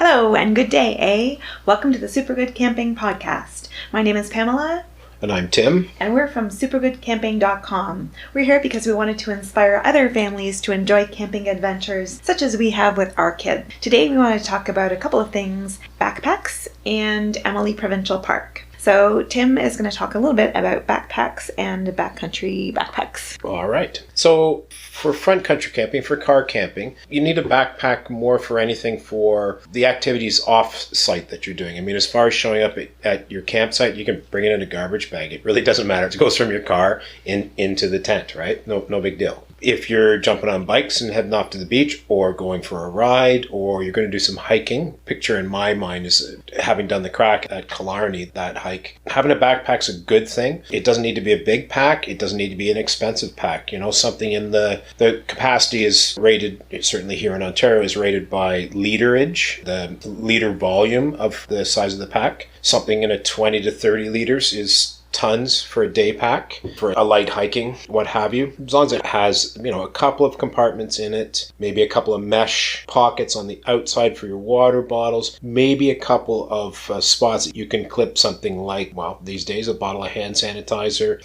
Hello and good day, eh? Welcome to the Super Good Camping Podcast. My name is Pamela. And I'm Tim. And we're from supergoodcamping.com. We're here because we wanted to inspire other families to enjoy camping adventures such as we have with our kids. Today we want to talk about a couple of things, backpacks and Omemee Provincial Park. So Tim is going to talk a little bit about backpacks and backcountry backpacks. All right. So for front country camping, for car camping, you need a backpack more for anything for the activities off-site that you're doing. I mean, as far as showing up at your campsite, you can bring it in a garbage bag. It really doesn't matter. It goes from your car into the tent, right? No big deal. If you're jumping on bikes and heading off to the beach or going for a ride or you're going to do some hiking, picture in my mind is having done the crack at Killarney, that hike. Having a backpack's a good thing. It doesn't need to be a big pack. It doesn't need to be an expensive pack. You know, something in the capacity is rated, certainly here in Ontario, is rated by literage, the liter volume of the size of the pack. Something in a 20 to 30 liters is tons for a day pack, for a light hiking, what have you. As long as it has, a couple of compartments in it, maybe a couple of mesh pockets on the outside for your water bottles, maybe a couple of spots that you can clip something like, these days, a bottle of hand sanitizer.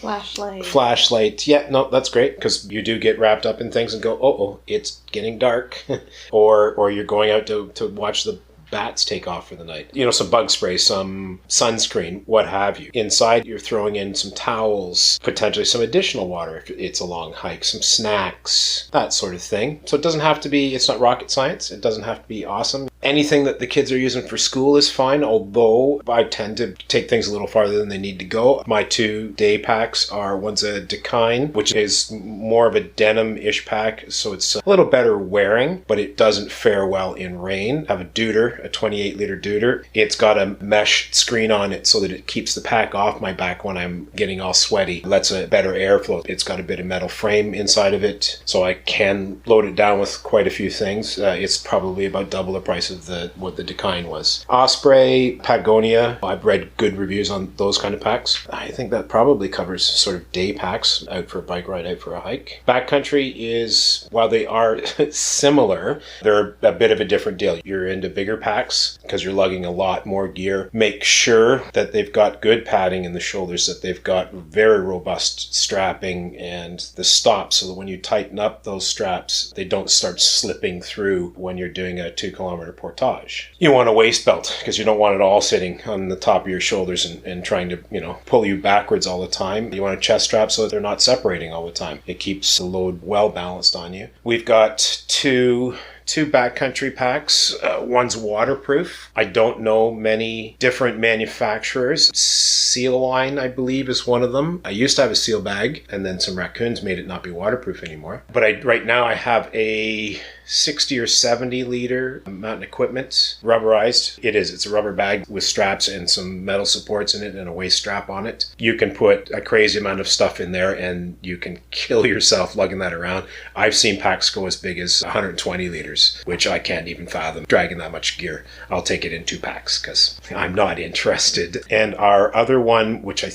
Flashlight. Yeah, no, that's great, because you do get wrapped up in things and go, it's getting dark. or you're going out to watch the bats take off for the night. Some bug spray, some sunscreen, what have you. Inside, you're throwing in some towels, potentially some additional water if it's a long hike, some snacks, that sort of thing. So it doesn't have to be, it's not rocket science. It doesn't have to be awesome. Anything that the kids are using for school is fine, although I tend to take things a little farther than they need to go. My 2 day packs are, one's a Decine, which is more of a denim-ish pack, so it's a little better wearing, but it doesn't fare well in rain. I have a Deuter, a 28-liter Deuter. It's got a mesh screen on it so that it keeps the pack off my back when I'm getting all sweaty. It lets a better airflow. It's got a bit of metal frame inside of it, so I can load it down with quite a few things. It's probably about double the price of what the Decine was. Osprey, Patagonia, I've read good reviews on those kind of packs. I think that probably covers sort of day packs, out for a bike ride, out for a hike. Backcountry is, while they are similar, they're a bit of a different deal. You're into bigger packs because you're lugging a lot more gear. Make sure that they've got good padding in the shoulders, that they've got very robust strapping and the stops, so that when you tighten up those straps, they don't start slipping through when you're doing a 2-kilometer portage. You want a waist belt because you don't want it all sitting on the top of your shoulders and trying to, pull you backwards all the time. You want a chest strap so that they're not separating all the time. It keeps the load well balanced on you. We've got two backcountry packs. One's waterproof. I don't know many different manufacturers. Seal Line, I believe, is one of them. I used to have a seal bag, and then some raccoons made it not be waterproof anymore. But right now I have a 60 or 70 liter Mountain Equipment, rubberized. It's a rubber bag with straps and some metal supports in it and a waist strap on it. You can put a crazy amount of stuff in there and you can kill yourself lugging that around. I've seen packs go as big as 120 liters, which I can't even fathom dragging that much gear. I'll take it in 2 packs because I'm not interested. And our other one, which I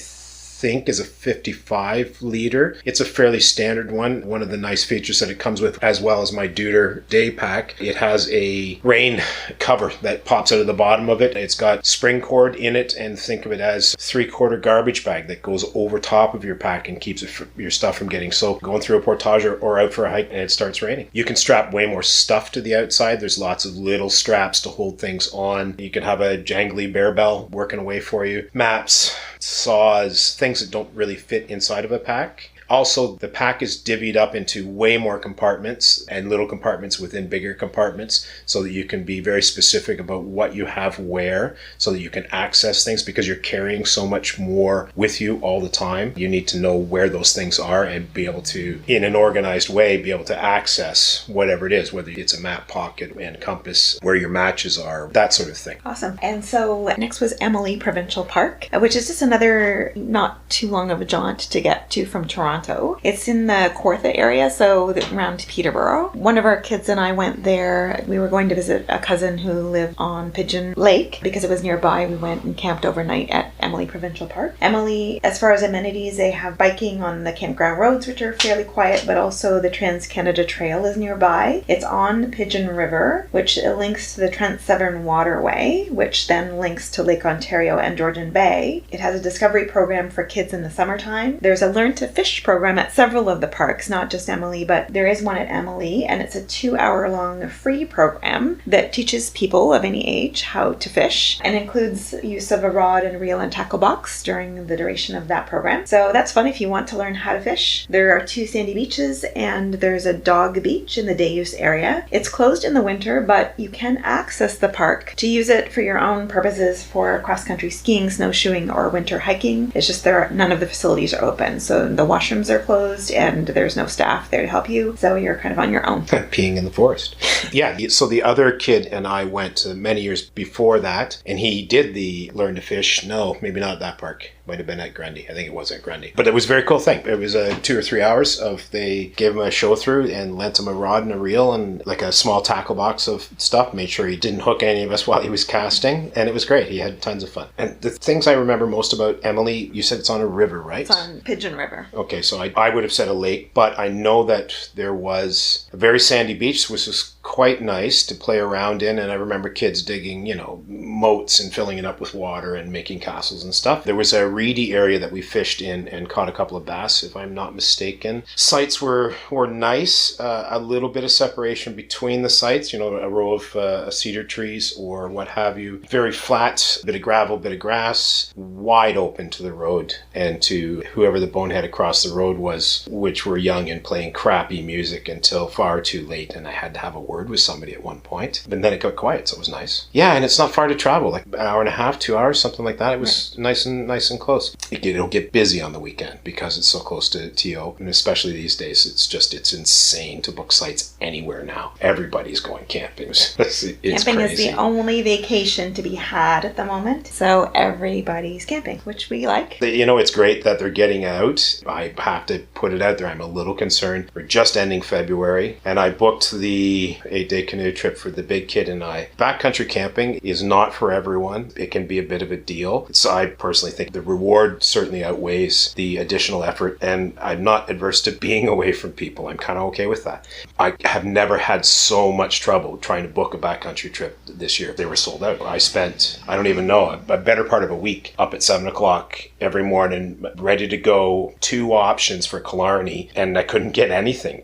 think is a 55 liter. It's a fairly standard one. One of the nice features that it comes with, as well as my Deuter day pack, it has a rain cover that pops out of the bottom of it. It's got spring cord in it, and think of it as 3/4 garbage bag that goes over top of your pack and keeps your stuff from getting soaked going through a portage or out for a hike and it starts raining. You can strap way more stuff to the outside. There's lots of little straps to hold things on. You can have a jangly bear bell working away for you. Maps, saws, things that don't really fit inside of a pack. Also, the pack is divvied up into way more compartments and little compartments within bigger compartments so that you can be very specific about what you have where so that you can access things because you're carrying so much more with you all the time. You need to know where those things are and be able to, in an organized way, be able to access whatever it is, whether it's a map, pocket, and compass, where your matches are, that sort of thing. Awesome. And so next was Omemee Provincial Park, which is just another not too long of a jaunt to get to from Toronto. It's in the Kawartha area, so around Peterborough. One of our kids and I went there. We were going to visit a cousin who lived on Pigeon Lake. Because it was nearby, we went and camped overnight at Emily Provincial Park. Emily, as far as amenities, they have biking on the campground roads, which are fairly quiet, but also the Trans-Canada Trail is nearby. It's on the Pigeon River, which links to the Trent Severn Waterway, which then links to Lake Ontario and Georgian Bay. It has a discovery program for kids in the summertime. There's a Learn to Fish program at several of the parks, not just Emily, but there is one at Emily, and it's a 2-hour-long free program that teaches people of any age how to fish and includes use of a rod and reel and tackle box during the duration of that program. So that's fun if you want to learn how to fish. There are 2 sandy beaches and there's a dog beach in the day use area. It's closed in the winter, but you can access the park to use it for your own purposes for cross-country skiing, snowshoeing, or winter hiking. It's just none of the facilities are open. So the washrooms are closed and there's no staff there to help you. So you're kind of on your own. Peeing in the forest. Yeah, so the other kid and I went many years before that, and he did the Learn to Fish. No, maybe not at that park. Might have been at Grundy. I think it was at Grundy. But it was a very cool thing. It was 2 or 3 hours they gave him a show through and lent him a rod and a reel and like a small tackle box of stuff. Made sure he didn't hook any of us while he was casting. And it was great. He had tons of fun. And the things I remember most about Emily, you said it's on a river, right? It's on Pigeon River. Okay, so I would have said a lake, but I know that there was a very sandy beach, which was quite nice to play around in. And I remember kids digging, moats and filling it up with water and making castles and stuff. There was a reedy area that we fished in and caught a couple of bass, if I'm not mistaken. Sites were nice. A little bit of separation between the sites, a row of cedar trees or what have you. Very flat, bit of gravel, bit of grass, wide open to the road and to whoever the bonehead across the road was, which were young and playing crappy music until far too late, and I had to have a word with somebody at one point. But then it got quiet, so it was nice. Yeah, and it's not far to travel, like an hour and a half, 2 hours, something like that. It was nice and close. It'll get busy on the weekend because it's so close to TO, and especially these days, it's insane to book sites anywhere now. Everybody's going camping. It's camping crazy. Is the only vacation to be had at the moment, so everybody's camping, which we like. It's great that they're getting out. I have to put it out there. I'm a little concerned. We're just ending February, and I booked the 8-day canoe trip for the big kid and I. Backcountry camping is not for everyone. It can be a bit of a deal. So I personally think the reward certainly outweighs the additional effort, and I'm not adverse to being away from people. I'm kind of okay with that. I have never had so much trouble trying to book a backcountry trip this year. They were sold out. I spent, I don't even know, a better part of a week up at 7 o'clock every morning, ready to go. 2 options for Killarney, and I couldn't get anything.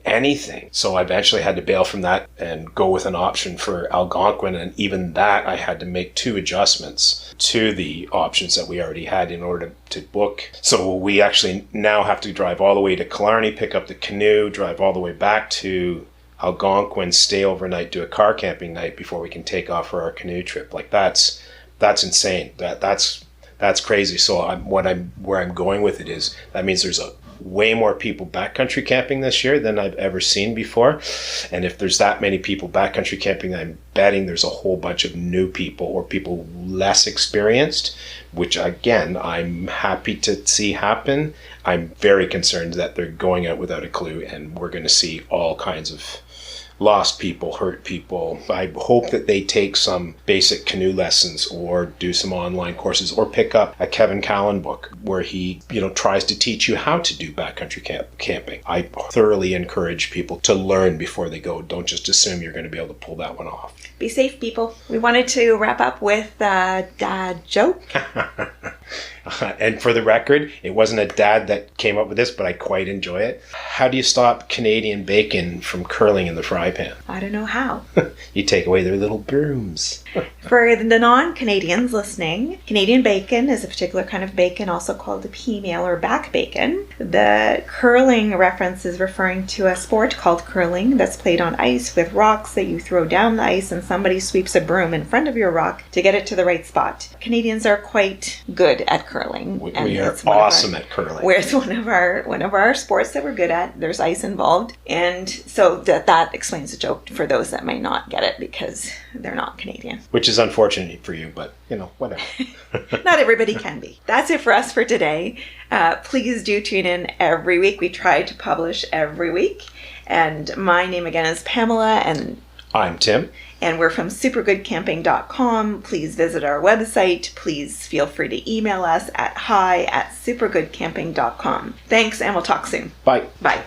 So I eventually had to bail from that and go with an option for Algonquin, and even that I had to make 2 adjustments to the options that we already had in order to book. So we actually now have to drive all the way to Killarney, pick up the canoe, drive all the way back to Algonquin, stay overnight, do a car camping night before we can take off for our canoe trip. Like that's insane. That's crazy. So where I'm going with it is that means there's way more people backcountry camping this year than I've ever seen before. And if there's that many people backcountry camping, I'm betting there's a whole bunch of new people or people less experienced, which again, I'm happy to see happen. I'm very concerned that they're going out without a clue and we're going to see all kinds of lost people, hurt people. I hope that they take some basic canoe lessons or do some online courses or pick up a Kevin Callan book where he, tries to teach you how to do backcountry camping. I thoroughly encourage people to learn before they go. Don't just assume you're going to be able to pull that one off. Be safe, people. We wanted to wrap up with a dad joke. And for the record, it wasn't a dad that came up with this, but I quite enjoy it. How do you stop Canadian bacon from curling in the fry pan? I don't know how. You take away their little brooms. For the non-Canadians listening, Canadian bacon is a particular kind of bacon, also called the pea-meal or back bacon. The curling reference is referring to a sport called curling that's played on ice with rocks that you throw down the ice and somebody sweeps a broom in front of your rock to get it to the right spot. Canadians are quite good at curling. We are awesome at curling. It's one of our sports that we're good at. There's ice involved. And so that explains the joke for those that might not get it because they're not Canadian. Which is unfortunate for you, but whatever. Not everybody can be. That's it for us for today. Please do tune in every week. We try to publish every week. And my name again is Pamela, and I'm Tim. And we're from supergoodcamping.com. Please visit our website. Please feel free to email us at hi@supergoodcamping.com. Thanks, and we'll talk soon. Bye. Bye.